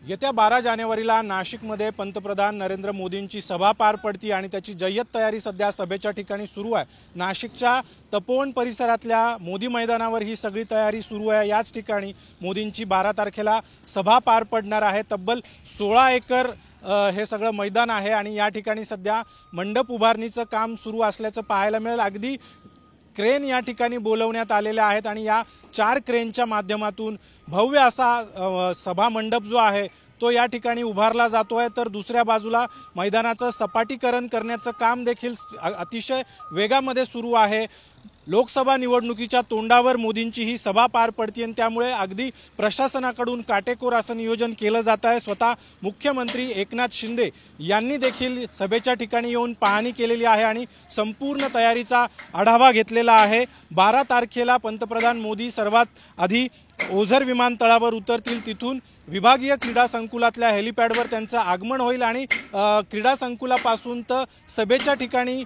येत्या 12 जानेवारीला नाशिकमध्ये पंतप्रधान नरेंद्र मोदींची सभा पार पडती आणि त्याची जय्यत तयारी सध्या सभेच्या ठिकाणी सुरू आहे। नाशिकच्या तपोवन परिसरातल्या मोदी मैदानावर ही सगळी तयारी सुरू आहे। याच ठिकाणी मोदींची 12 तारखेला सभा पार पडणार आहे। तब्बल 16 एकर हे सगळं मैदान आहे आणि या ठिकाणी सध्या मंडप उभारणीचं काम सुरू असल्याचं पाहायला मिळेल। अगदी क्रेन या ठिकाणी बोलवण्यात आलेले आहेत आणि या 4 क्रेनच्या माध्यमातून भव्य असा सभा मंडप जो आहे तो या ठिकाणी उभारला जातोय। तर दुसऱ्या बाजूला मैदानाचं सपाटीकरण करण्याचं काम देखील अतिशय वेगामध्ये सुरू आहे। लोकसभा निवडणुकीच्या तोंडावर मोदींची ही सभा पार पडते आणि त्यामुळे अगदी प्रशासनाकडून काटेकोर असं नियोजन केलं जात आहे। स्वतः मुख्यमंत्री एकनाथ शिंदे यांनी देखील सभेच्या ठिकाणी येऊन पाहणी केलेली आहे आणि संपूर्ण तयारीचा आढावा घेतलेला आहे। 12 तारखेला पंतप्रधान मोदी सर्वात आधी ओझर विमानतळावर उतरतील। तिथून विभागीय क्रीडा संकुलातल्या हेलिपॅडवर त्यांचं आगमन होईल आणि क्रीडा संकुलापासून तर सभेच्या ठिकाणी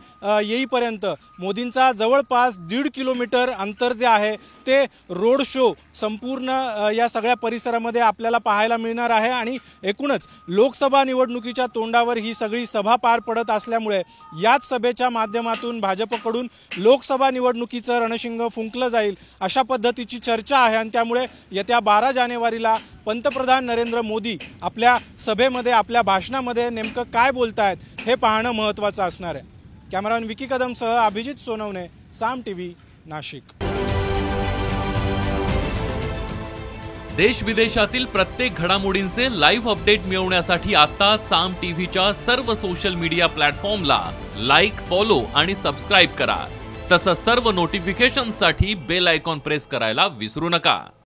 येईपर्यंत मोदींचा जवळपास 1.5 किलोमीटर अंतर जे आहे ते रोड शो संपूर्ण या सगळ्या परिसरामध्ये आपल्याला पाहायला मिळणार आहे। आणि एकूणच लोकसभा निवडणुकीच्या तोंडावर ही सगळी सभा पार पडत असल्यामुळे याच सभेच्या माध्यमातून भाजपकडून लोकसभा निवडणुकीचं रणशिंग फुंकलं जाईल अशा पद्धतीची चर्चा आहे। आणि त्यामुळे येत्या 12 जानेवारीला पंतप्रधान नरेंद्र मोदी आपल्या सभेमध्ये आपल्या भाषणामध्ये नेमकं काय बोलतायत हे पाहणं महत्त्वाचं असणार आहे। कॅमेरामॅन विकी कदमसह अभिजित सोनवणे, साम टीव्ही, नाशिक। देश विदेशातील प्रत्येक घडामोडींचे लाईव्ह अपडेट मिळवण्यासाठी आता साम टीव्हीच्या सर्व सोशल मीडिया प्लॅटफॉर्मला लाईक, फॉलो आणि सबस्क्राईब करा। तसंच सर्व नोटिफिकेशनसाठी बेल आयकॉन प्रेस करायला विसरू नका।